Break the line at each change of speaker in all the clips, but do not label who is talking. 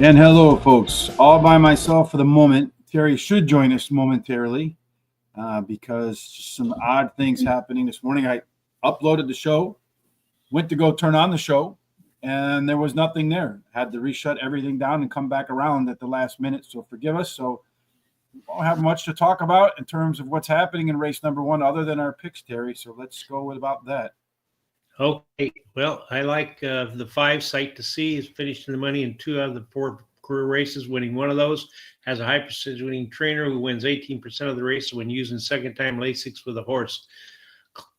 And hello, folks. All by myself for the moment. Terry should join us momentarily because just some odd things happening this morning. I uploaded the show, went to go turn on the show, and there was nothing there. Had to reshut everything down and come back around at the last minute. So forgive us. So we don't have much to talk about in terms of what's happening in race number one other than our picks, Terry. So let's go with about that.
Okay, well, I like the 5 Sight to See. He's finished in the money in 2 out of the 4 career races, winning one of those. Has a high percentage winning trainer who wins 18% of the races when using second-time Lasix with a horse.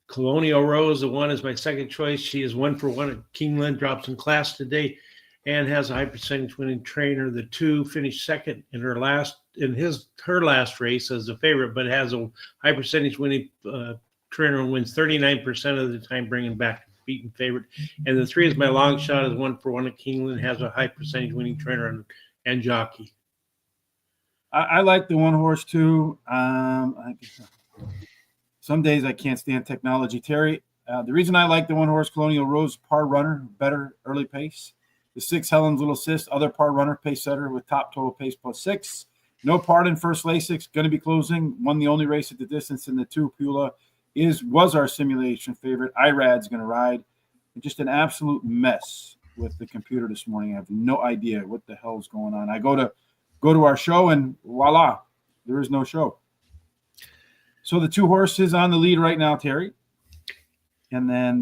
Colonial Rose, the 1 is my second choice. She is 1-for-1 at Keeneland, drops in class today, and has a high percentage winning trainer. The 2 finished second in her last race as the favorite, but has a high percentage winning trainer and wins 39% of the time, bringing back beaten favorite. And the 3 is my long shot, is 1-for-1 at Keeneland, has a high percentage winning trainer and jockey.
I like the 1 horse too. Some days I can't stand technology, Terry. The reason I like the 1 horse Colonial Rose, par runner, better early pace. The 6 Helen's Little Sis, other par runner, pace setter with top total pace +6. No part in first Lasix, going to be closing. Won the only race at the distance in the 2. Pula was our simulation favorite. Irad's going to ride. Just an absolute mess with the computer this morning. I have no idea what the hell's going on. I go to our show and voila, there is no show. So the 2 horses on the lead right now, Terry. And then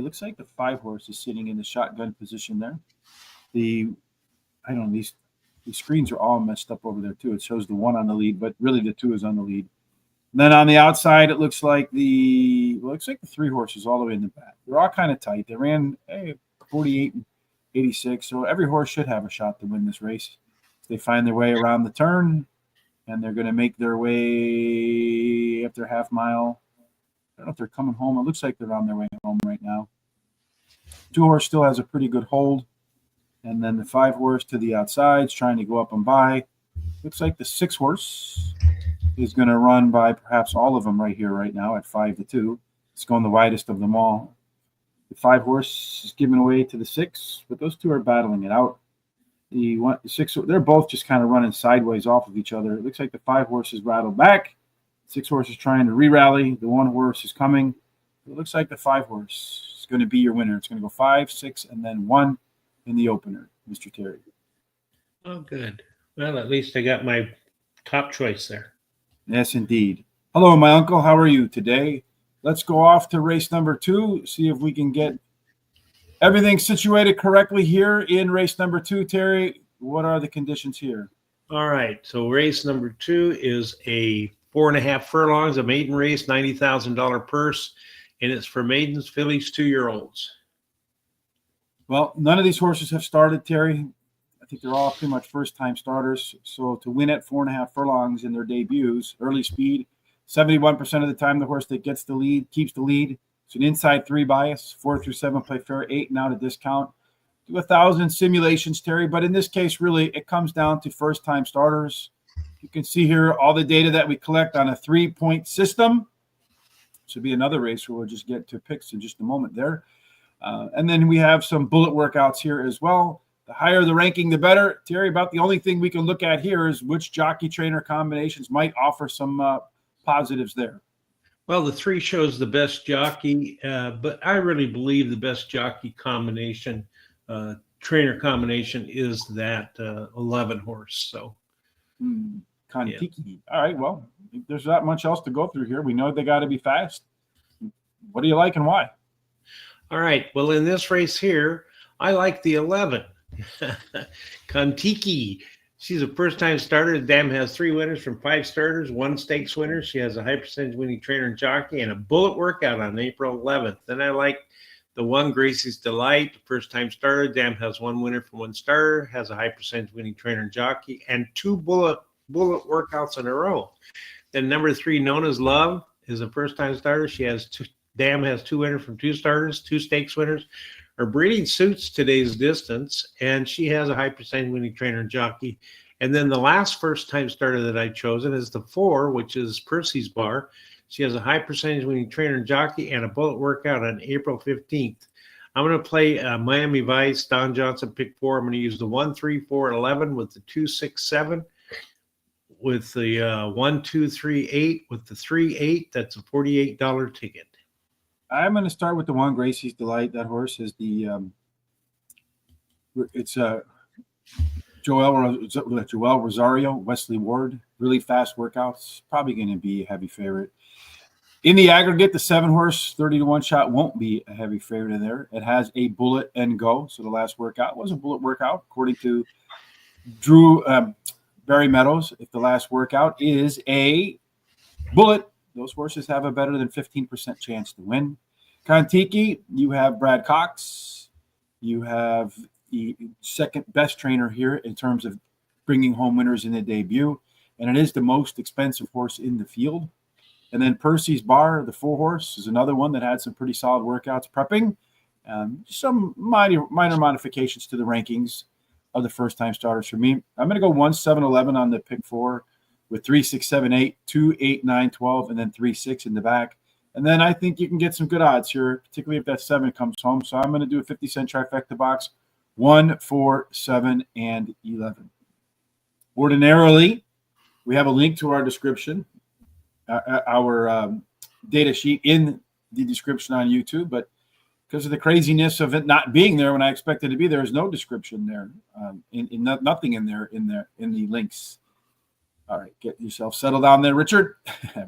looks like the 5 horse is sitting in the shotgun position there. These screens are all messed up over there too. It shows the 1 on the lead, but really the 2 is on the lead. And then on the outside, it looks like the 3 horses all the way in the back. They're all kind of tight. They ran 48 and 86, so every horse should have a shot to win this race. They find their way around the turn, and they're going to make their way after half mile. I don't know if they're coming home. It looks like they're on their way home right now. 2 horse still has a pretty good hold. And then the 5 horse to the outside is trying to go up and by. Looks like the 6 horse is going to run by perhaps all of them right here, right now at 5-2. It's going the widest of them all. The 5 horse is giving away to the 6, but those 2 are battling it out. The 6, they're both just kind of running sideways off of each other. It looks like the 5 horse is rattled back. 6 horse is trying to re-rally. The 1 horse is coming. It looks like the 5 horse is going to be your winner. It's going to go 5, 6, and then 1 in the opener, Mr. Terry.
Oh, good. Well, at least I got my top choice there.
Yes, indeed. Hello, my uncle. How are you today? Let's go off to race number 2, see if we can get everything situated correctly here in race number 2. Terry, what are the conditions here?
All right. So race number 2 is a 4.5 furlongs, a maiden race, $90,000 purse, and it's for maidens, fillies, 2-year-olds.
Well, none of these horses have started, Terry. I think they're all pretty much first-time starters. So to win at 4.5 furlongs in their debuts, early speed, 71% of the time the horse that gets the lead keeps the lead. It's an inside 3 bias. 4 through 7 play fair, 8 now to discount. Do 1,000 simulations, Terry, but in this case, really, it comes down to first-time starters. You can see here all the data that we collect on a 3-point system. Should be another race where we'll just get to picks in just a moment there. And then we have some bullet workouts here as well. The higher the ranking, the better. Terry, about the only thing we can look at here is which jockey trainer combinations might offer some positives there.
Well, the 3 shows the best jockey, but I really believe the best jockey combination, trainer combination, is that 11 horse. So,
Kontiki. Yeah. All right, well, there's not much else to go through here. We know they got to be fast. What do you like and why?
All right, well, in this race here, I like the 11. Kontiki. She's a first-time starter. The dam has 3 winners from 5 starters, 1 stakes winner. She has a high percentage winning trainer and jockey, and a bullet workout on April 11th. Then I like the 1 Gracie's Delight, first-time starter. Dam has 1 winner from 1 starter, has a high percentage winning trainer and jockey, and 2 bullet workouts in a row. Then number 3, Nona's Love, is a first-time starter. She has Dam has 2 winners from 2 starters, 2 stakes winners. Her breeding suits today's distance, and she has a high percentage winning trainer and jockey. And then the last first-time starter that I've chosen is the 4, which is Percy's Bar. She has a high percentage winning trainer and jockey and a bullet workout on April 15th. I'm going to play Miami Vice, Don Johnson, pick 4. I'm going to use the 1, 3, 4, 11 with the 2, 6, 7, with the 1, 2, 3, 8, with the 3, 8. That's a $48 ticket.
I'm going to start with the 1, Gracie's Delight. That horse is the it's Joel Rosario, Wesley Ward. Really fast workouts. Probably going to be a heavy favorite. In the aggregate, the 7-horse 30-1 shot won't be a heavy favorite in there. It has a bullet and go. So the last workout was a bullet workout, according to Drew Barry Meadows. If the last workout is a bullet, those horses have a better than 15% chance to win. Kontiki, you have Brad Cox. You have the second best trainer here in terms of bringing home winners in the debut, and it is the most expensive horse in the field. And then Percy's Bar, the 4-horse, is another one that had some pretty solid workouts prepping. Some minor modifications to the rankings of the first-time starters for me. I'm going to go 1, 7, 11 on the pick 4 with 3, 6, 7, 8, 2, 8, 9, 12, and then 3, 6 in the back. And then I think you can get some good odds here, particularly if that 7 comes home. So I'm going to do a 50-cent trifecta box, 1, 4, 7, and 11. Ordinarily, we have a link to our description, our data sheet in the description on YouTube, but because of the craziness of it not being there when I expected to be, there is no description there, nothing in there in the links. All right, get yourself settled down there, Richard.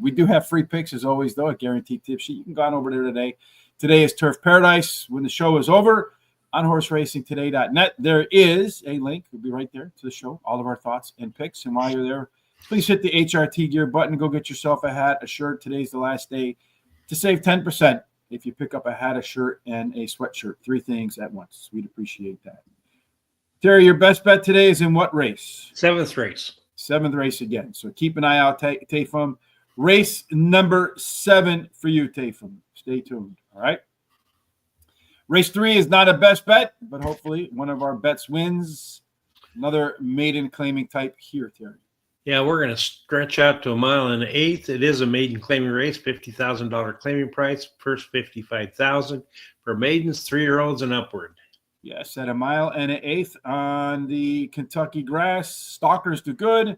We do have free picks as always, though, a guaranteed tip sheet. You can go on over there today. Today is Turf Paradise. When the show is over, on horseracingtoday.net, there is a link. It'll be right there to the show, all of our thoughts and picks. And while you're there, please hit the HRT Gear button. Go get yourself a hat, a shirt. Today's the last day to save 10% if you pick up a hat, a shirt, and a sweatshirt. 3 things at once. We'd appreciate that. Terry, your best bet today is in what race?
7th race.
7th race again. So keep an eye out, Tafum. Race number 7 for you, Tafum. Stay tuned. All right. Race 3 is not a best bet, but hopefully one of our bets wins. Another maiden claiming type here, Terry.
Yeah, we're going to stretch out to 1 1/8. It is a maiden claiming race, $50,000 claiming price, first $55,000 for maidens, 3-year-olds and upward.
Yes, at 1 1/8 on the Kentucky grass. Stalkers do good.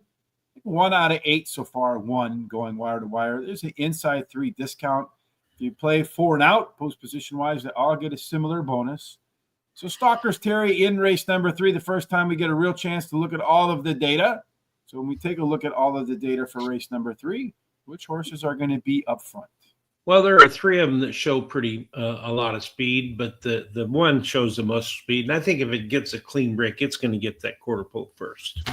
1 out of 8 so far, 1 going wire to wire. There's an inside 3 discount. If you play 4 and out, post position wise, they all get a similar bonus. So Stalkers, Terry, in race number 3, the first time we get a real chance to look at all of the data. So when we take a look at all of the data for race number 3, which horses are going to be up front?
Well, there are 3 of them that show pretty a lot of speed, but the one shows the most speed. And I think if it gets a clean break, it's going to get that quarter pole first.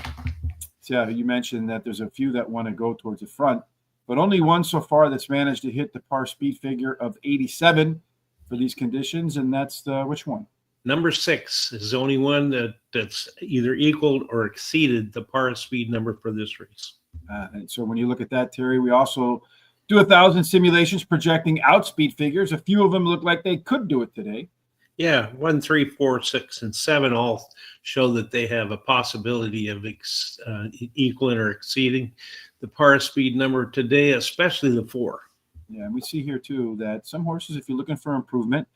So you mentioned that there's a few that want to go towards the front, but only one so far that's managed to hit the par speed figure of 87 for these conditions, and that's which one?
Number 6 is the only one that's either equaled or exceeded the par speed number for this race.
And so when you look at that, Terry, we also do 1,000 simulations projecting outspeed figures. A few of them look like they could do it today.
Yeah, 1, 3, 4, 6, and 7 all show that they have a possibility of equaling or exceeding the par speed number today, especially the 4.
Yeah, and we see here too that some horses, if you're looking for improvement,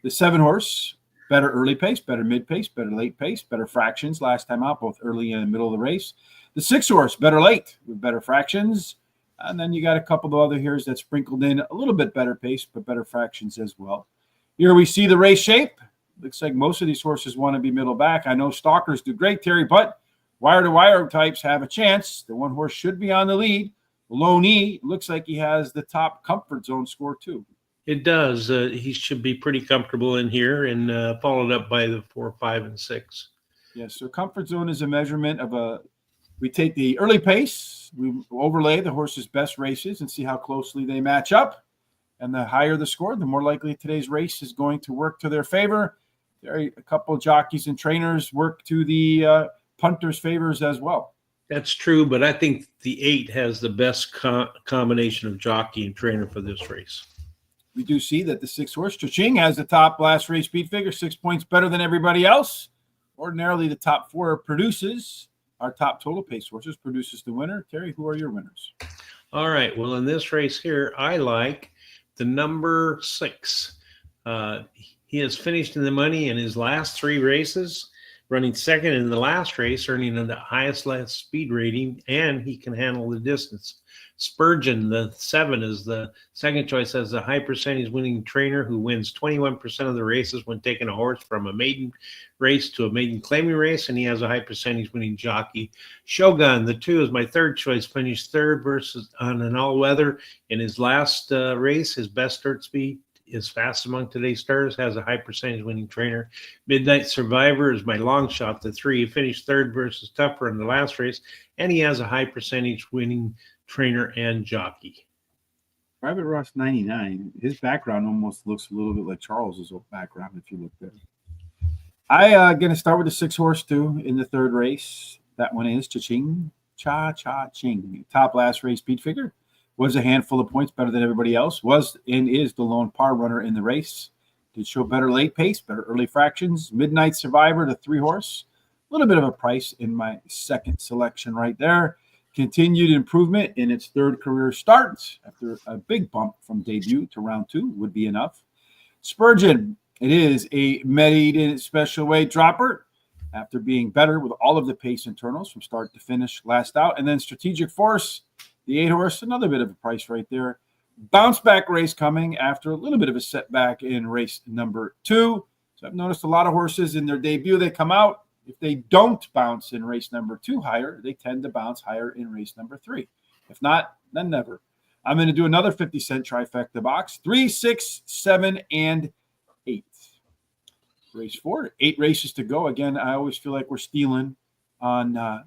the 7-horse, better early pace, better mid pace, better late pace, better fractions last time out, both early and middle of the race. The 6-horse, better late with better fractions. And then you got a couple of other here that sprinkled in a little bit better pace, but better fractions as well. Here we see the race shape. Looks like most of these horses want to be middle back. I know Stalkers do great, Terry, but wire-to-wire types have a chance. The 1 horse should be on the lead. Low knee looks like he has the top comfort zone score too.
It does. He should be pretty comfortable in here, and followed up by the 4, 5, and 6.
Yes, so comfort zone is a measurement of we take the early pace, we overlay the horse's best races and see how closely they match up. And the higher the score, the more likely today's race is going to work to their favor. There are a couple of jockeys and trainers work to the punters' favors as well.
That's true, but I think the 8 has the best combination of jockey and trainer for this race.
We do see that the 6-horse, Cha-Ching, has the top last race speed figure, 6 points better than everybody else. Ordinarily, the top 4 produces. Our top total pace horses produces the winner. Terry, who are your winners?
All right. Well, in this race here, I like the number 6. He has finished in the money in his last 3 races, running second in the last race, earning the highest last speed rating, and he can handle the distance. Spurgeon, the 7, is the second choice as a high percentage winning trainer who wins 21% of the races when taking a horse from a maiden race to a maiden claiming race, and he has a high percentage winning jockey. Shogun, the 2, is my third choice, finished third versus on an all-weather in his last race. His best start speed is fast among today's stars, has a high percentage winning trainer. Midnight Survivor is my long shot, the 3. He finished third versus Tupper in the last race, and he has a high percentage winning trainer and jockey.
Private Ross 99, his background almost looks a little bit like Charles's old background if you look there. I'm going to start with the 6 horse too in the third race. That one is Cha-Ching, Cha-Cha-Ching. Top last race speed figure. Was a handful of points better than everybody else. Was and is the lone par runner in the race. Did show better late pace, better early fractions. Midnight Survivor, the 3 horse. A little bit of a price in my second selection right there. Continued improvement in its third career start after a big bump from debut to round 2 would be enough. Spurgeon, it is a maiden special weight dropper after being better with all of the pace internals from start to finish last out. And then Strategic Force, the 8 horse, another bit of a price right there. Bounce back race coming after a little bit of a setback in race number 2. So I've noticed a lot of horses in their debut, they come out. If they don't bounce in race number 2 higher, they tend to bounce higher in race number 3. If not, then never. I'm going to do another 50-cent trifecta box. 3, 6, 7, and 8. Race 4, 8 races to go. Again, I always feel like we're stealing on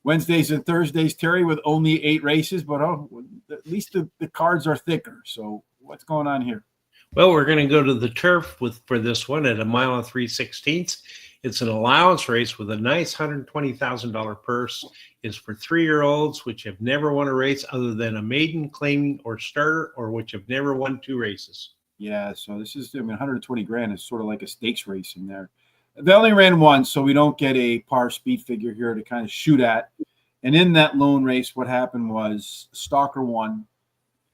Wednesdays and Thursdays, Terry, with only 8 races, but at least the cards are thicker. So what's going on here?
Well, we're going to go to the turf for this one at 1 mile and 3/16. It's an allowance race with a nice $120,000 purse. It's for 3-year-olds which have never won a race other than a maiden, claiming, or starter, or which have never won 2 races.
Yeah, so this is, 120 grand is sort of like a stakes race in there. They only ran once, so we don't get a par speed figure here to kind of shoot at. And in that lone race, what happened was Stalker won.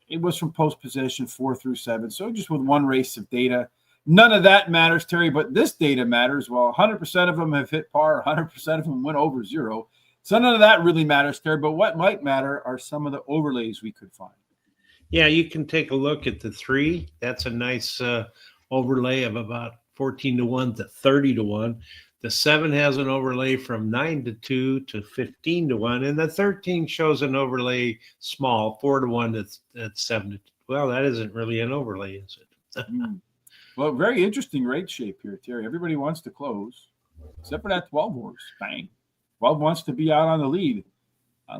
It was from post possession 4 through 7. So just with one race of data, none of that matters, Terry, but this data matters. Well, 100% of them have hit par, 100% of them went over 0. So none of that really matters, Terry, but what might matter are some of the overlays we could find.
Yeah, you can take a look at the 3. That's a nice overlay of about 14-1 to 30-1. The 7 has an overlay from 9-2 to 15-1, and the 13 shows an overlay small, 4-1 to 7-2. Well, that isn't really an overlay, is it?
Well, very interesting rate shape here, Terry. Everybody wants to close, except for that 12 horse. Bang. 12 wants to be out on the lead.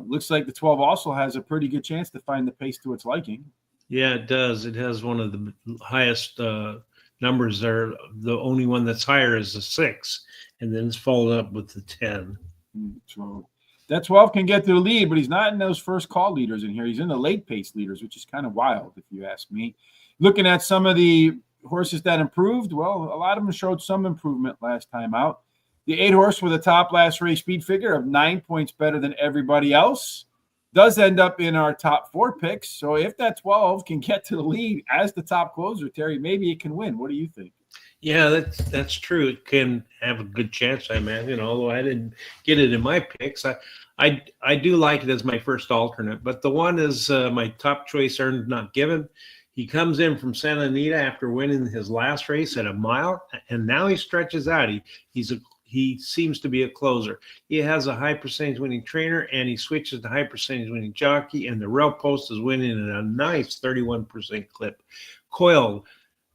Looks like the 12 also has a pretty good chance to find the pace to its liking.
Yeah, it does. It has one of the highest numbers there. The only one that's higher is the 6, and then it's followed up with the 10.
So that 12 can get to the lead, but he's not in those first call leaders in here. He's in the late pace leaders, which is kind of wild, if you ask me. Looking at some of the horses that improved, well, a lot of them showed some improvement last time out. The 8 horse with a top last race speed figure of 9 points better than everybody else does end up in our top 4 picks. So if that 12 can get to the lead as the top closer, Terry, maybe it can win. What do you think?
Yeah, that's true. It can have a good chance, I imagine, although I didn't get it in my picks. I do like it as my first alternate, but the one is my top choice, earned not given. He comes in from Santa Anita after winning his last race at 1 mile, and now he stretches out. He seems to be a closer. He has a high percentage winning trainer, and he switches to high percentage winning jockey, and the rail post is winning at a nice 31% clip. Coil,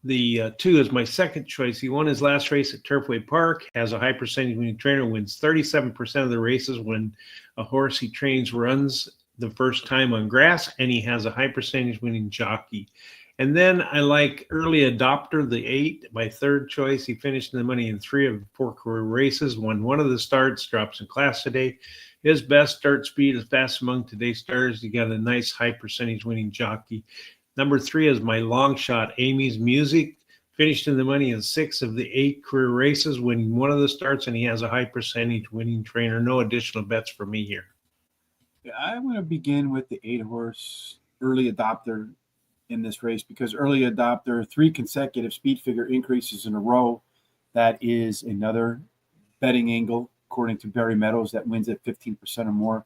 the 2, is my second choice. He won his last race at Turfway Park, has a high percentage winning trainer, wins 37% of the races when a horse he trains runs the first time on grass, and he has a high percentage winning jockey. And then I like Early Adopter, the 8, my third choice. He finished in the money in 3 of 4 career races, won one of the starts, drops in class today. His best start speed is fast among today's stars. He got a nice high percentage winning jockey. Number 3 is my long shot, Amy's Music. Finished in the money in 6 of the 8 career races, winning one of the starts, and he has a high percentage winning trainer. No additional bets for me here.
I'm going to begin with the 8 horse Early Adopter in this race because early adopter, 3 consecutive speed figure increases in a row. That is another betting angle, according to Barry Meadows, that wins at 15% or more.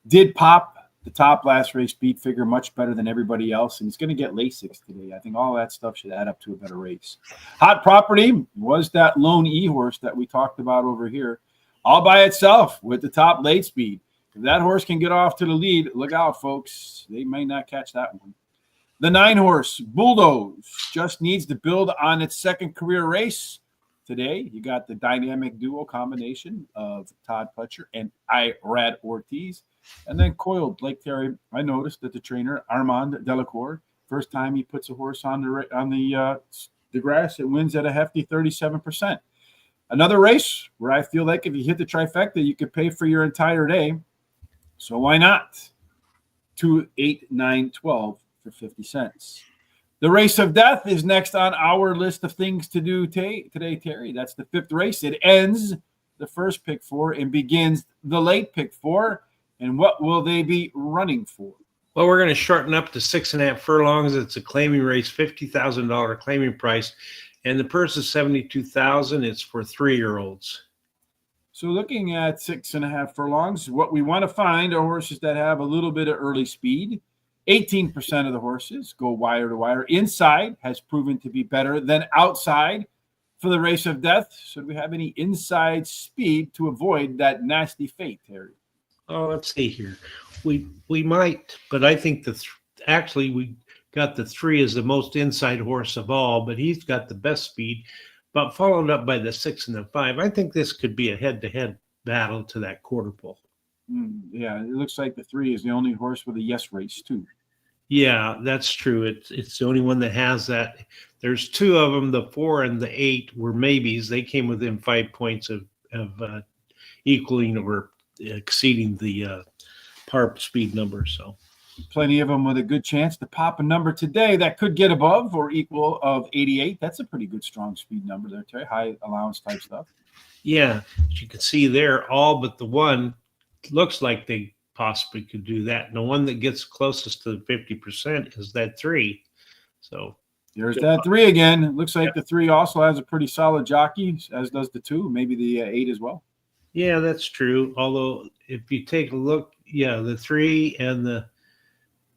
Did pop the top last race speed figure much better than everybody else, and he's going to get Lasix today. I think all that stuff should add up to a better race. Hot property was that lone E-horse that we talked about over here, all by itself with the top late speed. If that horse can get off to the lead, look out, folks. They may not catch that one. The 9-horse, Bulldoze, just needs to build on its second career race. Today, you got the dynamic duo combination of Todd Pletcher and Irad Ortiz. And then coiled Lake Terry. I noticed that the trainer, Armand Delacour, first time he puts a horse on the grass, it wins at a hefty 37%. Another race where I feel like if you hit the trifecta, you could pay for your entire day. So why not? 2, 8, 9, 12 for 50 cents. The race of death is next on our list of things to do today, Terry. That's the 5th race. It ends the first pick 4 and begins the late pick 4. And what will they be running for?
Well, we're going to shorten up to 6.5 furlongs. It's a claiming race, $50,000 claiming price. And the purse is $72,000. It's for 3-year-olds.
So looking at 6.5 furlongs, what we want to find are horses that have a little bit of early speed. 18% of the horses go wire to wire. Inside has proven to be better than outside for the race of death. Should we have any inside speed to avoid that nasty fate, Terry?
Oh, let's see here. We might, but I think actually we got the 3 as the most inside horse of all, but he's got the best speed, but followed up by the 6 and the 5. I think this could be a head-to-head battle to that quarter pole.
Yeah, it looks like the 3 is the only horse with a yes race too.
Yeah, that's true. It's the only one that has that. There's 2 of them, the 4 and the 8 were maybes. They came within 5 points of equaling or exceeding the par speed number. So
plenty of them with a good chance to pop a number today that could get above or equal of 88. That's a pretty good strong speed number there, Terry. High allowance type stuff.
Yeah, as you can see there, all but the one looks like they possibly could do that. And the one that gets closest to the 50% is that 3. So
there's that 3 again. It looks like the 3 also has a pretty solid jockey, as does the 2, maybe the 8 as well.
Yeah, that's true. Although if you take a look, the 3 and the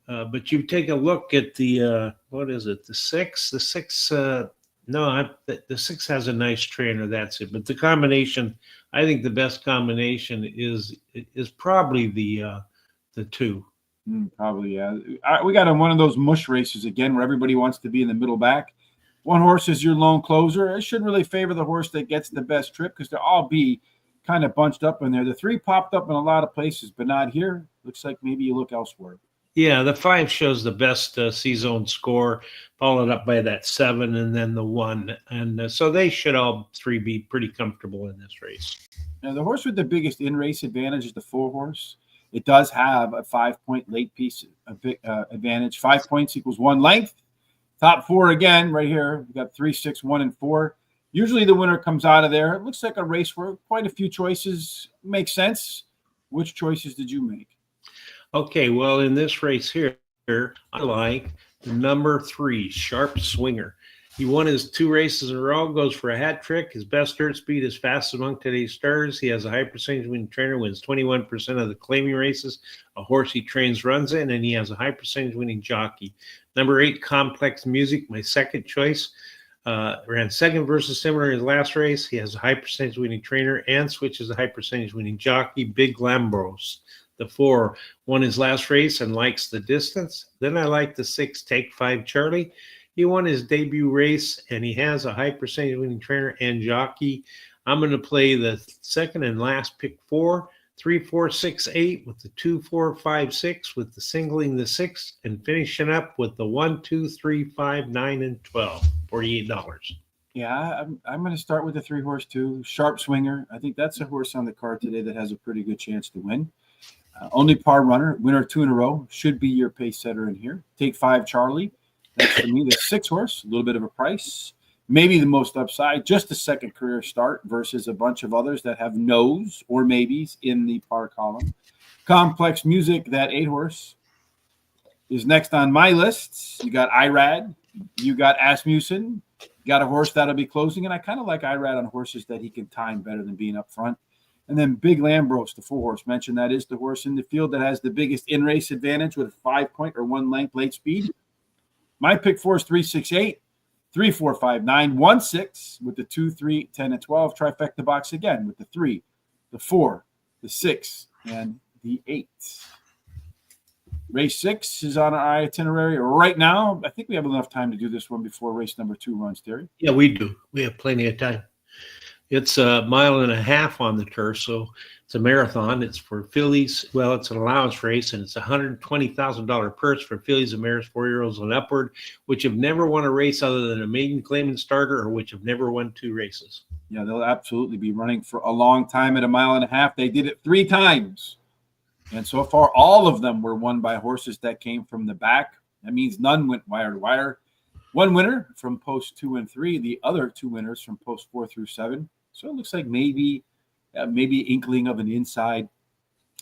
but you take a look at the what is it? The 6. The 6 the 6 has a nice trainer. That's it. But the combination, I think the best combination is probably the 2.
Probably, yeah. We got one of those mush races again where everybody wants to be in the middle back. One horse is your lone closer. It shouldn't really favor the horse that gets the best trip because they'll all be kind of bunched up in there. The 3 popped up in a lot of places, but not here. Looks like maybe you look elsewhere.
Yeah, the 5 shows the best C-zone score, followed up by that 7 and then the 1. And so they should all 3 be pretty comfortable in this race.
Now, the horse with the biggest in-race advantage is the 4 horse. It does have a 5-point late piece advantage. 5 points equals 1 length. Top 4 again right here. We got 3, 6, 1, and 4. Usually the winner comes out of there. It looks like a race where quite a few choices make sense. Which choices did you make?
Okay, well, in this race here, I like the number 3, Sharp Swinger. He won his 2 races in a row, goes for a hat trick. His best dirt speed is fast among today's stars. He has a high percentage winning trainer, wins 21% of the claiming races. A horse he trains runs in, and he has a high percentage winning jockey. Number 8, Complex Music, my second choice. Ran second versus similar in his last race. He has a high percentage winning trainer and switches a high percentage winning jockey. Big Lambros. The 4 won his last race and likes the distance. Then I like the 6, Take 5 Charlie. He won his debut race and he has a high percentage winning trainer and jockey. I'm going to play the second and last pick 4, 3, 4, 6, 8 with the 2, 4, 5, 6 with the singling the 6 and finishing up with the 1, 2, 3, 5, 9, and 12. $48.
Yeah, I'm going to start with the 3 horse too. Sharp Swinger. I think that's a horse on the card today that has a pretty good chance to win. Only par runner, winner 2 in a row, should be your pace setter in here. Take 5 Charlie. That's for me the 6 horse, a little bit of a price. Maybe the most upside, just a second career start versus a bunch of others that have no's or maybes in the par column. Complex Music, that 8 horse. is next on my list. You got Irad, you got Asmussen, you got a horse that'll be closing, and I kind of like Irad on horses that he can time better than being up front. And then Big Lambros, the 4-horse mentioned, that is the horse in the field that has the biggest in-race advantage with a 5-point or 1 length late speed. My pick 4 is 368, 3, 4, 5, 9, 1, 6 with the 2, 3, 10, and 12 trifecta box again with the 3, the 4, the 6, and the 8. Race 6 is on our itinerary right now. I think we have enough time to do this one before race number 2 runs, Terry.
Yeah, we do. We have plenty of time. It's a 1.5 miles on the turf, so it's a marathon. It's for fillies. Well, it's an allowance race, and it's a $120,000 purse for fillies and mares 4-year-olds and upward, which have never won a race other than a maiden claimant starter, or which have never won 2 races.
Yeah, they'll absolutely be running for a long time at a 1.5 miles. They did it 3 times. And so far, all of them were won by horses that came from the back. That means none went wire to wire. 1 winner from post 2 and 3. The other 2 winners from post 4 through 7. So it looks like maybe inkling of an inside,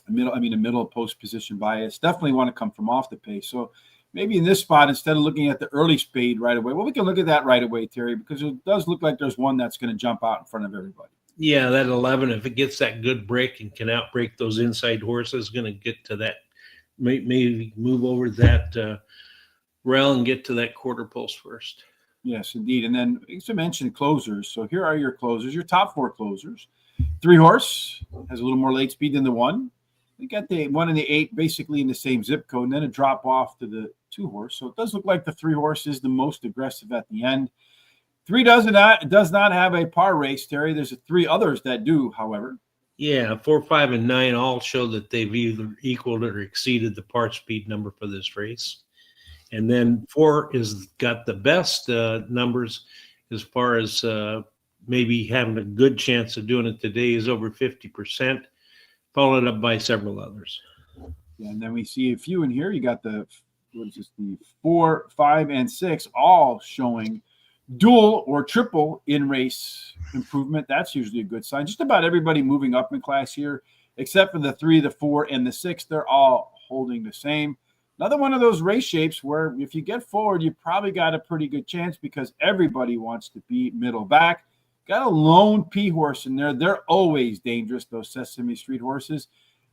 a middle post position bias. Definitely want to come from off the pace. So maybe in this spot, instead of looking at the early speed right away, well, we can look at that right away, Terry, because it does look like there's one that's going to jump out in front of everybody.
Yeah, that 11, if it gets that good break and can outbreak those inside horses, going to get to that, maybe move over that rail and get to that quarter post first.
Yes, indeed. And then to mention closers. So here are your closers, your top 4 closers. 3-horse has a little more late speed than the 1. We got the 1 and the 8 basically in the same zip code, and then a drop off to the 2-horse. So it does look like the 3-horse is the most aggressive at the end. 3 does not have a par race, Terry. There's 3 others that do, however.
Yeah, 4, 5, and 9 all show that they've either equaled or exceeded the par speed number for this race. And then 4 is got the best numbers as far as maybe having a good chance of doing it today, is over 50%, followed up by several others.
Yeah, and then we see a few in here. You got the 4, 5, and 6 all showing dual or triple in race improvement. That's usually a good sign. Just about everybody moving up in class here, except for the 3, the 4, and the 6. They're all holding the same. Another one of those race shapes where if you get forward, you probably got a pretty good chance because everybody wants to be middle back. Got a lone P horse in there. They're always dangerous, those Sesame Street horses.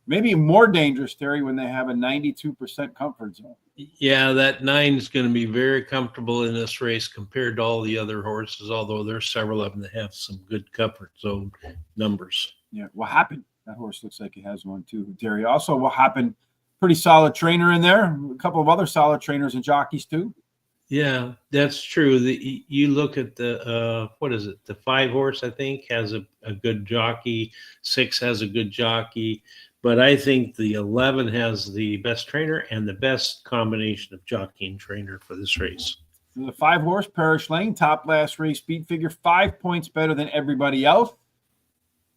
Maybe more dangerous, Terry, when they have a 92% comfort zone.
Yeah, that 9 is going to be very comfortable in this race compared to all the other horses, although there's several of them that have some good comfort zone numbers.
Yeah, what happened? That horse looks like it has one too, Terry. Also, what happened? Pretty solid trainer in there. A couple of other solid trainers and jockeys too.
Yeah, that's true. You look at the what is it? The 5-horse, I think, has a good jockey. 6 has a good jockey, but I think the 11 has the best trainer and the best combination of jockey and trainer for this race.
The 5-horse, Parish Lane, top last race speed figure, 5 points better than everybody else.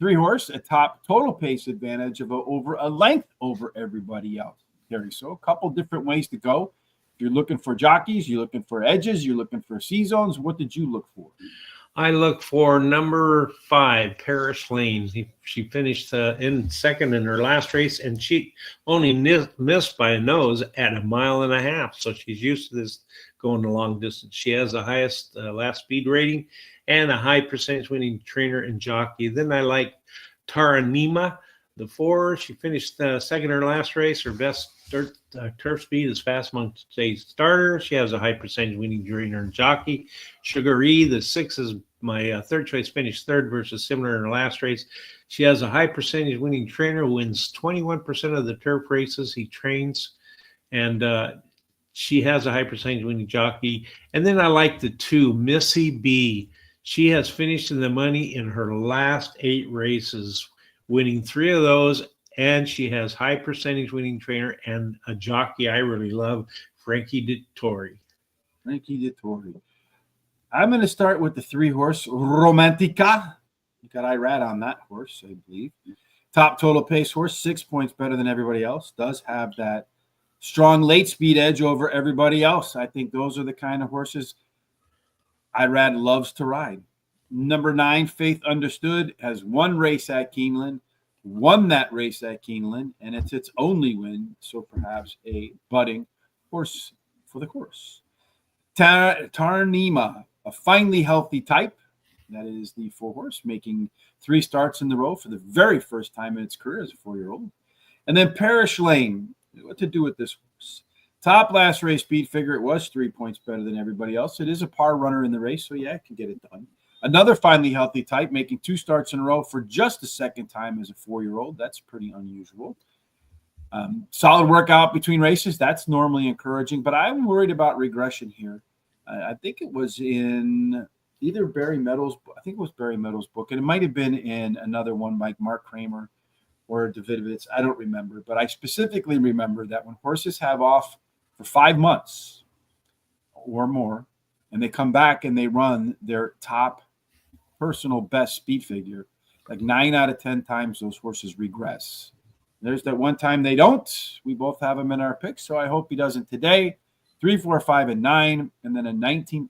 3-horse, a top total pace advantage of over a length over everybody else. Terry, so a couple different ways to go. If you're looking for jockeys, you're looking for edges, you're looking for C zones. What did you look for?
I look for number 5, Parish Lane. She finished in second in her last race, and she only missed by a nose at 1.5 miles. So she's used to this going the long distance. She has the highest last speed rating and a high percentage winning trainer and jockey. Then I like Taranima, the 4. She finished second in her last race. Her best turf speed is fast among today's starter. She has a high percentage winning trainer and jockey. Sugar E, the 6, is my third choice, finished third versus similar in her last race. She has a high percentage winning trainer, wins 21% of the turf races he trains, and she has a high percentage winning jockey. And then I like the 2, Missy B. She has finished in the money in her last 8 races, winning 3 of those, and she has high percentage winning trainer and a jockey I really love, Frankie Dettori.
Frankie Dettori. I'm going to start with the 3-horse, Romantica. You got Irad on that horse, I believe. Top total pace horse, 6 points better than everybody else. Does have that strong late speed edge over everybody else. I think those are the kind of horses Irad loves to ride. Number 9, Faith Understood, has 1 race at Keeneland, won that race at Keeneland, and it's its only win, so perhaps a budding horse for the course. Tarnima, a finely healthy type. That is the 4-horse, making 3 starts in the row for the very first time in its career as a 4-year-old. And then Parish Lane. What to do with this horse? Top last race speed figure. It was 3 points better than everybody else. It is a par runner in the race, so yeah, it can get it done. Another finely healthy type, making 2 starts in a row for just the second time as a 4-year-old. That's pretty unusual. Solid workout between races. That's normally encouraging, but I'm worried about regression here. I think it was in either Barry Meadows. I think it was Barry Meadows' book, and it might have been in another one like Mark Kramer or Davidovitz. I don't remember, but I specifically remember that when horses have off for 5 months or more, and they come back and they run their top personal best speed figure, like 9 out of 10 times those horses regress. There's that one time they don't. We both have him in our picks, so I hope he doesn't today. 3, 4, 5, and 9, and then a 19%,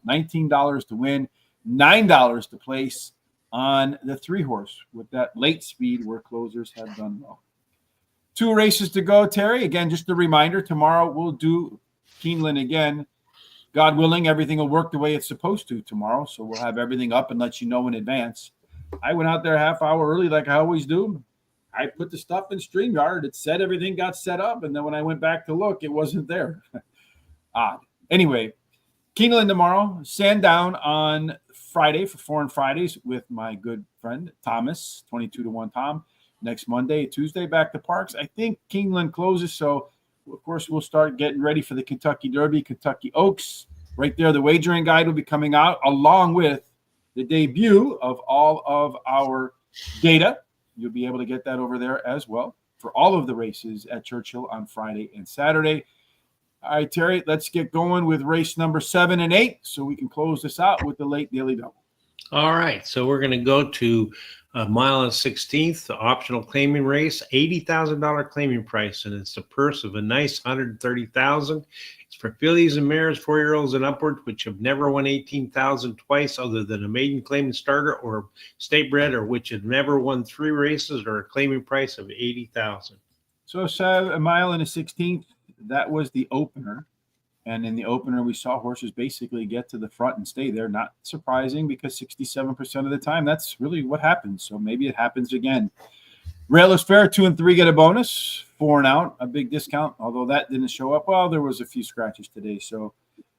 $19 to win, $9 to place on the 3-horse with that late speed where closers have done well. 2 races to go, Terry. Again, just a reminder, tomorrow we'll do Keeneland again. God willing, everything will work the way it's supposed to tomorrow, so we'll have everything up and let you know in advance. I went out there a half hour early like I always do. I put the stuff in StreamYard. It said everything got set up, and then when I went back to look, it wasn't there. Odd. Anyway, Keeneland tomorrow, Sandown on Friday for Foreign Fridays with my good friend Thomas, 22-1 Tom. Next Monday, Tuesday, back to Parks. I think Keeneland closes, so of course we'll start getting ready for the Kentucky Derby, Kentucky Oaks. Right there, the wagering guide will be coming out along with the debut of all of our data. You'll be able to get that over there as well for all of the races at Churchill on Friday and Saturday. All right, Terry, let's get going with race number 7 and 8 so we can close this out with the late daily double.
All right, so we're going to go to a mile and 16th, the optional claiming race, $80,000 claiming price, and it's a purse of a nice $130,000. It's for fillies and mares, 4-year-olds and upwards, which have never won $18,000 twice, other than a maiden claiming starter or state bred, or which have never won 3 races, or a claiming price of $80,000.
So a mile and a 16th, that was the opener. And in the opener, we saw horses basically get to the front and stay there. Not surprising because 67% of the time, that's really what happens. So maybe it happens again. Rail is fair. 2 and 3 get a bonus. 4 and out, a big discount. Although that didn't show up. Well, there was a few scratches today. So,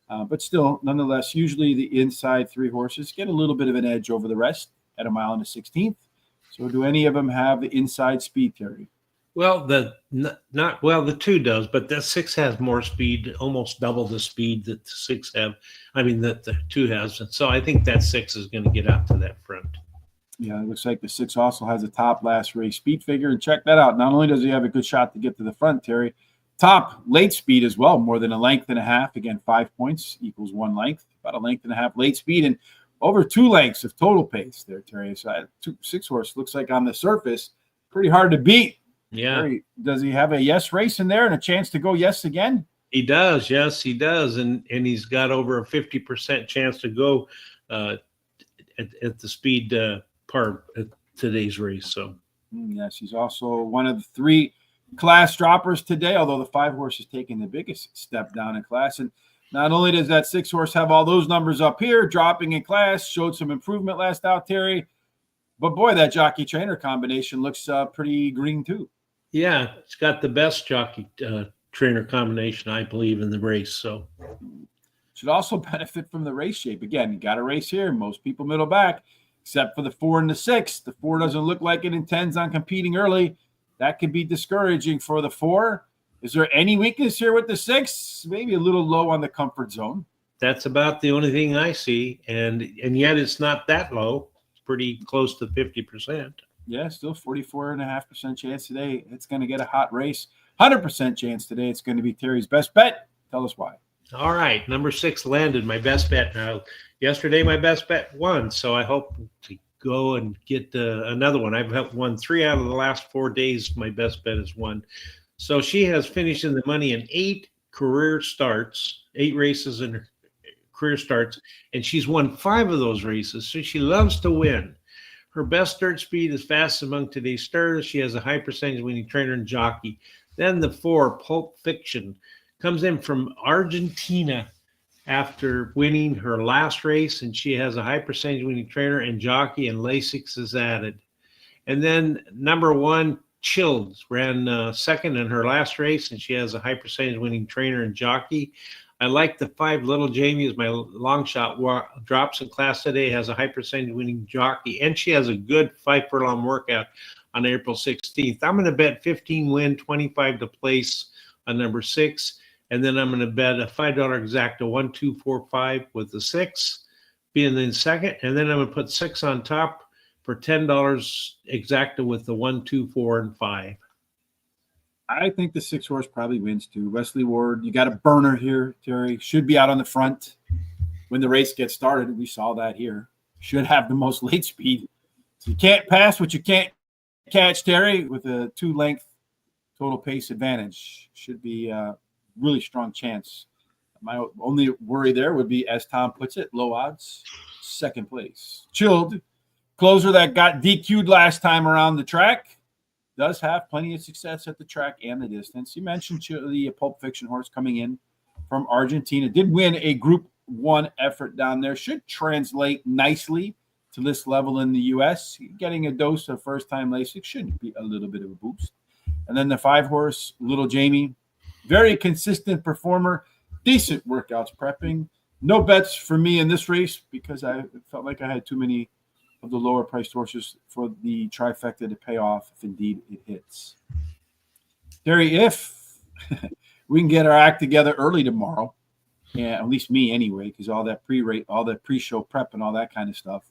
but still, nonetheless, usually the inside 3 horses get a little bit of an edge over the rest at a mile and a 16th. So do any of them have the inside speed, Terry?
Well, the 2 does, but the 6 has more speed, almost double the speed that the 6 have. I mean, that the 2 has. And so I think that 6 is going to get out to that front.
Yeah, it looks like the 6 also has a top last race speed figure. And check that out. Not only does he have a good shot to get to the front, Terry, top late speed as well, more than a length and a half. Again, 5 points equals 1 length, about a length and a half late speed, and over 2 lengths of total pace there, Terry. So 6 horse looks like on the surface, pretty hard to beat.
Yeah.
Terry, does he have a yes race in there and a chance to go yes again?
He does. Yes, he does. And he's got over a 50% chance to go at the speed part at today's race. So
yes, he's also one of the 3 class droppers today, although the 5 horse is taking the biggest step down in class. And not only does that 6 horse have all those numbers up here, dropping in class, showed some improvement last out, Terry. But boy, that jockey trainer combination looks pretty green too.
Yeah, it's got the best jockey trainer combination, I believe, in the race. So
should also benefit from the race shape. Again, you got a race here. Most people middle back, except for the 4 and the 6. The 4 doesn't look like it intends on competing early. That could be discouraging for the 4. Is there any weakness here with the 6? Maybe a little low on the comfort zone.
That's about the only thing I see. And yet it's not that low. It's pretty close to 50%.
Yeah, still 44.5% chance today. It's going to get a hot race. 100% chance today. It's going to be Terry's best bet. Tell us why.
All right. Number 6 landed my best bet. Now, yesterday my best bet won, so I hope to go and get another one. I've won 3 out of the last 4 days. My best bet is 1. So she has finished in the money in 8 career starts, 8 races in her career starts, and she's won 5 of those races. So she loves to win. Her best start speed is fast among today's starters. She has a high percentage winning trainer and jockey. Then the 4, Pulp Fiction, comes in from Argentina after winning her last race, and she has a high percentage winning trainer and jockey, and Lasix is added. And then number 1, Chilled, ran second in her last race, and she has a high percentage winning trainer and jockey. I like the 5 Little Jamie as my long shot. Drops in class today, has a high percentage winning jockey, and she has a good 5 furlong workout on April 16th. I'm going to bet 15 win, 25 to place on number 6. And then I'm going to bet a $5 exacta 1, 2, 4, 5 with the 6 being in second. And then I'm going to put 6 on top for $10 exacta with the 1, 2, 4, and 5.
I think the 6 horse probably wins too. Wesley Ward, you got a burner here, Terry. Should be out on the front when the race gets started. We saw that here. Should have the most late speed. So you can't pass what you can't catch, Terry, with a 2-length total pace advantage. Should be a really strong chance. My only worry there would be, as Tom puts it, low odds, second place. Chilled, closer that got DQ'd last time around the track. Does have plenty of success at the track and the distance. You mentioned the Pulp Fiction horse coming in from Argentina. Did win a Group 1 effort down there. Should translate nicely to this level in the U.S. Getting a dose of first-time Lasix should be a little bit of a boost. And then the 5 horse, Little Jamie, very consistent performer, decent workouts prepping. No bets for me in this race because I felt like I had too many of the lower priced horses for the trifecta to pay off if indeed it hits. Terry, if we can get our act together early tomorrow, yeah, at least me anyway, because all that pre-show prep and all that kind of stuff,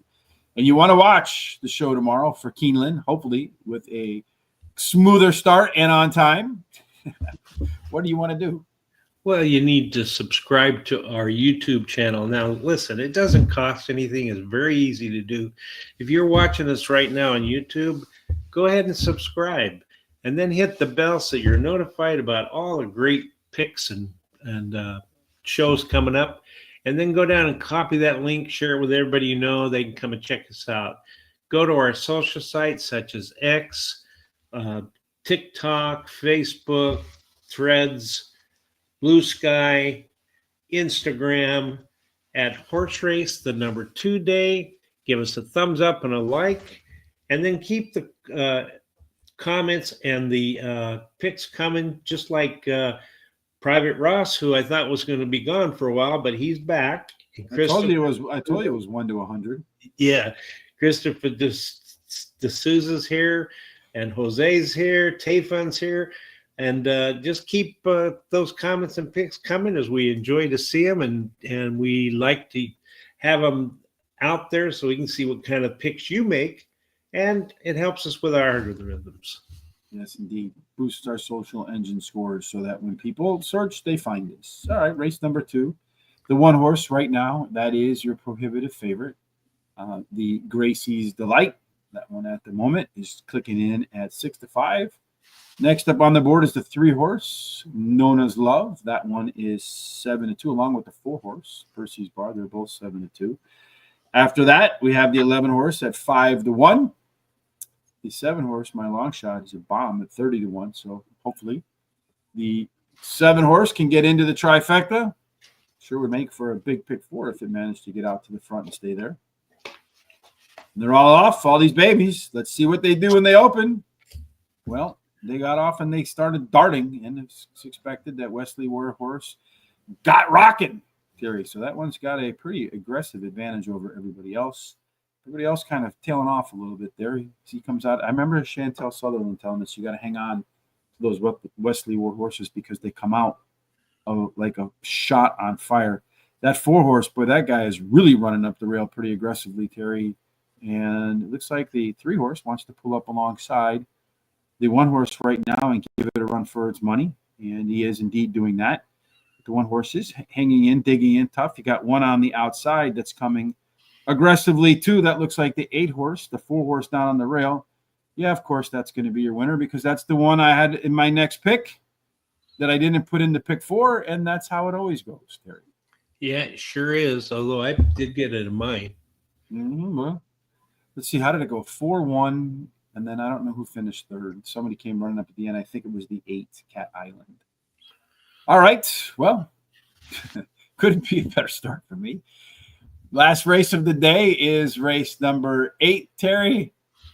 and you want to watch the show tomorrow for Keeneland, hopefully with a smoother start and on time, what do you want to do?
Well, you need to subscribe to our YouTube channel. Now, listen, it doesn't cost anything. It's very easy to do. If you're watching us right now on YouTube, go ahead and subscribe, and then hit the bell so you're notified about all the great picks and shows coming up. And then go down and copy that link, share it with everybody you know. They can come and check us out. Go to our social sites such as X, TikTok, Facebook, Threads, Blue Sky, Instagram at Horse Race, the number 2 day. Give us a thumbs up and a like, and then keep the comments and the picks coming, just like Private Ross, who I thought was going to be gone for a while, but he's back.
I told you it was 1 to 100.
Yeah, Christopher D'Souza's here, and Jose's here, Tayfun's here. And just keep those comments and picks coming, as we enjoy to see them, and we like to have them out there so we can see what kind of picks you make, and it helps us with our algorithms.
Yes, indeed. Boosts our social engine scores so that when people search, they find us. All right, race number 2. The 1 horse right now, that is your prohibitive favorite, the Gracie's Delight. That one at the moment is clicking in at 6 to 5. Next up on the board is the 3 horse, Nona's Love. That one is 7 to 2, along with the 4 horse, Percy's Bar. They're both 7 to 2. After that, we have the 11 horse at 5 to 1. The 7 horse, my long shot, is a bomb at 30 to 1. So hopefully the 7 horse can get into the trifecta. Sure would make for a big pick 4 if it managed to get out to the front and stay there. And they're all off, all these babies. Let's see what they do when they open. Well, they got off and they started darting, and it's expected that Wesley Ward horse got rocking, Terry. So that one's got a pretty aggressive advantage over everybody else. Everybody else kind of tailing off a little bit there. He comes out. I remember Chantel Sutherland telling us you got to hang on to those Wesley Ward horses because they come out like a shot on fire. That 4 horse, boy, that guy is really running up the rail pretty aggressively, Terry. And it looks like the 3 horse wants to pull up alongside the 1 horse right now and give it a run for its money. And he is indeed doing that. The 1 horse is hanging in, digging in tough. You got one on the outside that's coming aggressively too. That looks like the 8 horse, the 4 horse down on the rail. Yeah, of course, that's going to be your winner because that's the one I had in my next pick that I didn't put in the pick 4. And that's how it always goes, Terry.
Yeah, it sure is. Although I did get it in mine.
Well, let's see. How did it go? 4-1. And then I don't know who finished 3rd. Somebody came running up at the end. I think it was the 8, Cat Island. All right. Well, couldn't be a better start for me. Last race of the day is race number 8. Terry,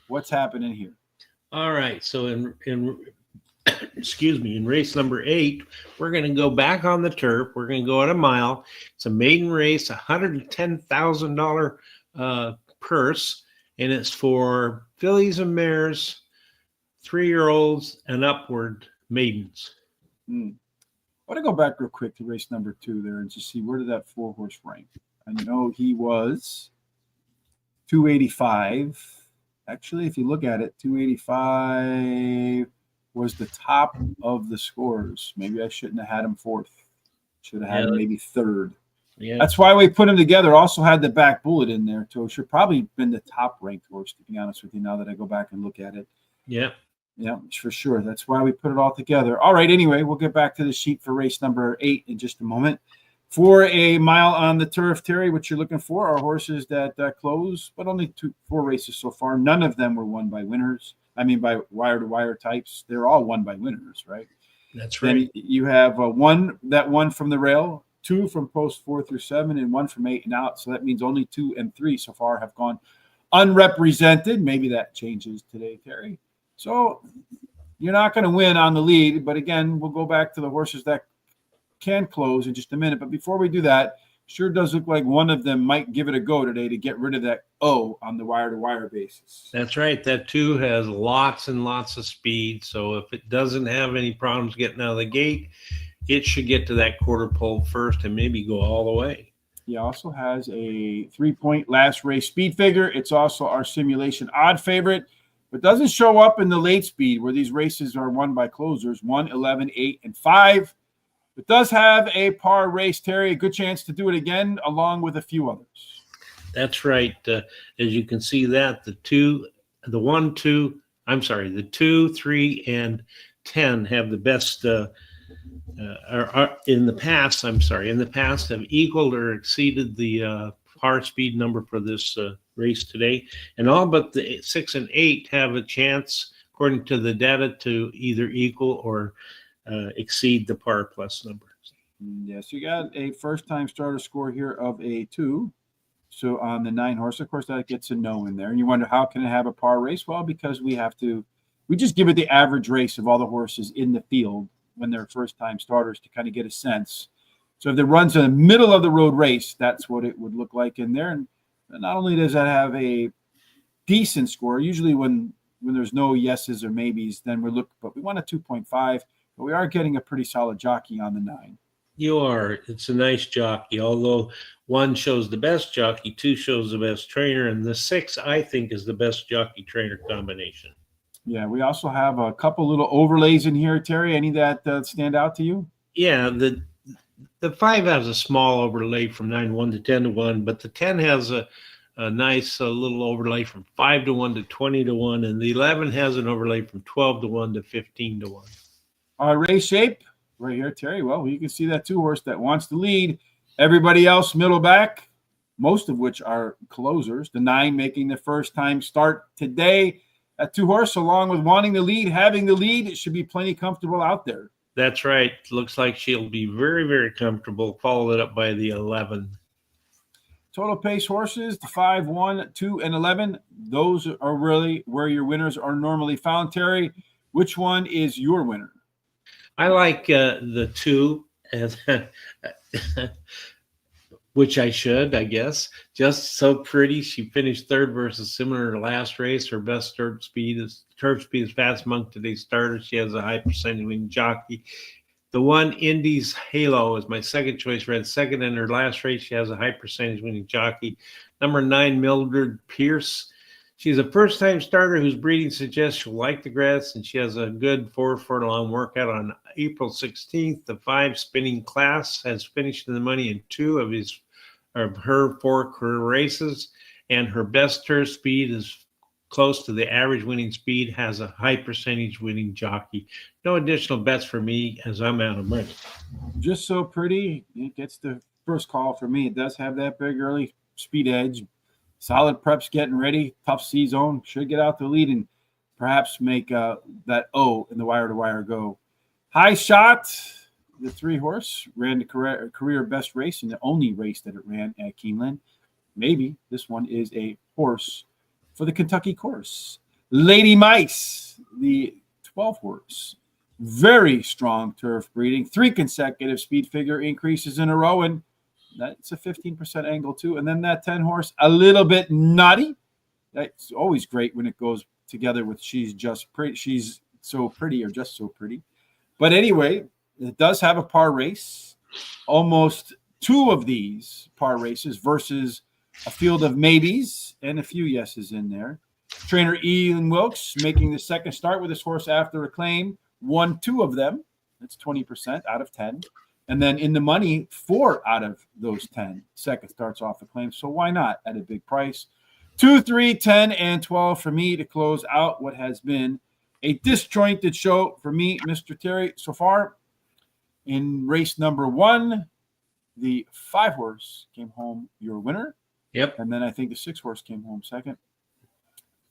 what's happening here?
All right. So in excuse me, in race number 8, we're going to go back on the turf. We're going to go at a mile. It's a maiden race, $110,000 purse, and it's for fillies and mares, 3-year-olds and upward maidens.
I want to go back real quick to race number 2 there and just see where did that 4-horse rank. I know he was 285. Actually, if you look at it, 285 was the top of the scores. Maybe I shouldn't have had him 4th. Should have had him maybe 3rd.
Yeah,
that's why we put him together. Also had the back bullet in there, so should probably been the top ranked horse, to be honest with you, now that I go back and look at it.
Yeah,
for sure. That's why we put it all together. All right, anyway, we'll get back to the sheet for race number 8 in just a moment. For a mile on the turf, Terry, what you're looking for are horses that close, but only 4 races so far. None of them were won by winners. I mean, by wire-to-wire types. They're all won by winners, right?
That's right.
Then you have 1 that won from the rail, 2 from post 4 through 7, and 1 from 8 and out. So that means only 2 and 3 so far have gone unrepresented. Maybe that changes today, Terry. So you're not going to win on the lead, but again, we'll go back to the horses that can close in just a minute. But before we do that, sure does look like one of them might give it a go today to get rid of that O on the wire-to-wire basis.
That's right. That 2 has lots and lots of speed. So if it doesn't have any problems getting out of the gate, it should get to that quarter pole first and maybe go all the way.
He also has a 3-point last race speed figure. It's also our simulation odd favorite, but doesn't show up in the late speed where these races are won by closers, 1, 11, 8, and 5. It does have a par race, Terry, a good chance to do it again, along with a few others.
That's right. As you can see that the 2, 3, and 10 have the best are in the past have equaled or exceeded the par speed number for this race today. And all but the 6 and 8 have a chance, according to the data, to either equal or exceed the par plus number.
Yes, you got a first-time starter score here of a 2. So on the 9 horse, of course, that gets a no in there. And you wonder, how can it have a par race? Well, because we just give it the average race of all the horses in the field when they're first-time starters to kind of get a sense. So if it runs a middle-of-the-road race, that's what it would look like in there. And not only does that have a decent score, usually when there's no yeses or maybes, then but we want a 2.5, but we are getting a pretty solid jockey on the 9.
You are. It's a nice jockey, although 1 shows the best jockey, 2 shows the best trainer, and the 6, I think, is the best jockey-trainer combination.
Yeah, we also have a couple little overlays in here, Terry. Any that stand out to you?
Yeah, the 5 has a small overlay from 9-1 to 10-1, but the 10 has a nice little overlay from 5-1 to 20-1, and the 11 has an overlay from 12-1 to 15-1.
Race shape right here, Terry. Well, you can see that 2 horse that wants to lead. Everybody else middle back, most of which are closers. The 9 making the first time start today. That 2 horse, along with wanting the lead, having the lead, it should be plenty comfortable out there.
That's right. Looks like she'll be very, very comfortable, followed up by the 11.
Total pace horses, the 5, 1, 2, and 11. Those are really where your winners are normally found, Terry. Which one is your winner?
I like the 2, which I should, I guess. Just so pretty. She finished 3rd versus similar to last race. Her best turf speed is Fast Monk today's starter. She has a high percentage winning jockey. The 1, Indy's Halo, is my second choice. Ran 2nd in her last race. She has a high percentage winning jockey. Number 9, Mildred Pierce. She's a first-time starter whose breeding suggests she'll like the grass, and she has a good 4 furlong workout on April 16th. The 5 spinning class has finished in the money in 2 of her 4 career races, and her best turf speed is close to the average winning speed, has a high percentage winning jockey. No additional bets for me as I'm out of money.
Just so pretty. It gets the first call for me. It does have that big early speed edge. Solid preps getting ready. Tough C zone. Should get out the lead and perhaps make that O in the wire-to-wire go. High shot. the 3-horse, ran the career best race and the only race that it ran at Keeneland. Maybe this one is a horse for the Kentucky course. Lady Mice, the 12-horse. Very strong turf breeding. 3 consecutive speed figure increases in a row, and that's a 15% angle too. And then that 10-horse, a little bit nutty. That's always great when it goes together with She's Just Pretty. She's So Pretty, or Just So Pretty. But anyway, it does have a par race. Almost 2 of these par races versus a field of maybes and a few yeses in there. Trainer Ian Wilkes making the second start with this horse after Acclaim. Won 2 of them. That's 20% out of 10. And then in the money, 4 out of those 10 second starts off Acclaim. So why not at a big price? 2, 3, 10, and 12 for me to close out what has been a disjointed show for me, Mr. Terry, so far. In race number 1, the 5-horse came home your winner.
Yep.
And then I think the 6-horse came home second.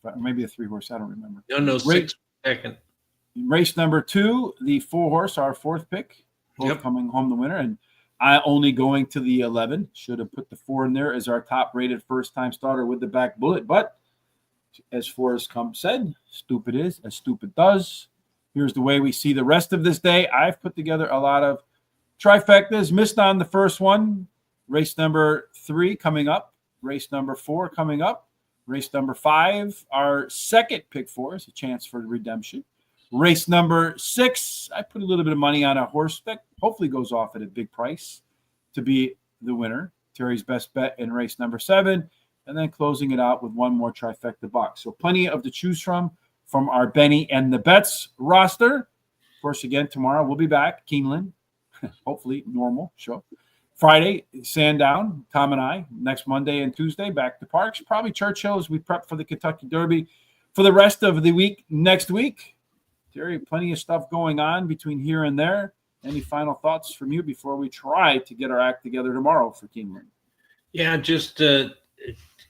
Or maybe a 3-horse, I don't remember.
No, 6 second.
Race number 2, the 4-horse, our 4th pick, both coming home the winner. And I only going to the 11. Should have put the 4 in there as our top-rated first-time starter with the back bullet. But as Forrest Gump said, stupid is as stupid does. Here's the way we see the rest of this day. I've put together a lot of trifectas. Missed on the first one. Race number 3 coming up. Race number 4 coming up. Race number 5, our second pick for us, a chance for redemption. Race number 6, I put a little bit of money on a horse that hopefully goes off at a big price to be the winner. Terry's best bet in race number 7, and then closing it out with one more trifecta box. So plenty of to choose from our Benny and the Bets roster. Of course, again, tomorrow we'll be back, Keeneland, hopefully normal show. Friday, Sandown, Tom and I. Next Monday and Tuesday, back to Parks. Probably Churchill as we prep for the Kentucky Derby for the rest of the week. Next week, Terry, plenty of stuff going on between here and there. Any final thoughts from you before we try to get our act together tomorrow for Keeneland?
Yeah, just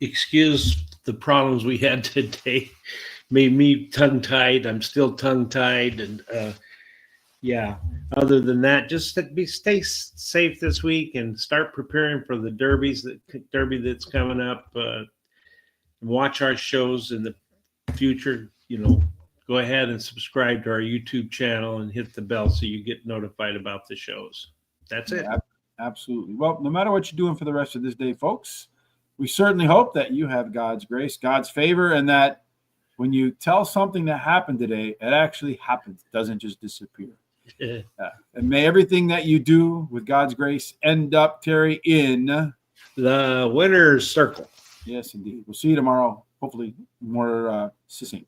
excuse the problems we had today. Made me tongue-tied. I'm still tongue-tied. And, other than that, just stay safe this week and start preparing for the derby that's coming up. Watch our shows in the future. Go ahead and subscribe to our YouTube channel and hit the bell so you get notified about the shows. That's it.
Absolutely. Well, no matter what you're doing for the rest of this day, folks, we certainly hope that you have God's grace, God's favor, and that when you tell something that happened today, it actually happens. It doesn't just disappear. And may everything that you do with God's grace end up, Terry, in
the winner's circle.
Yes, indeed. We'll see you tomorrow, hopefully more succinct.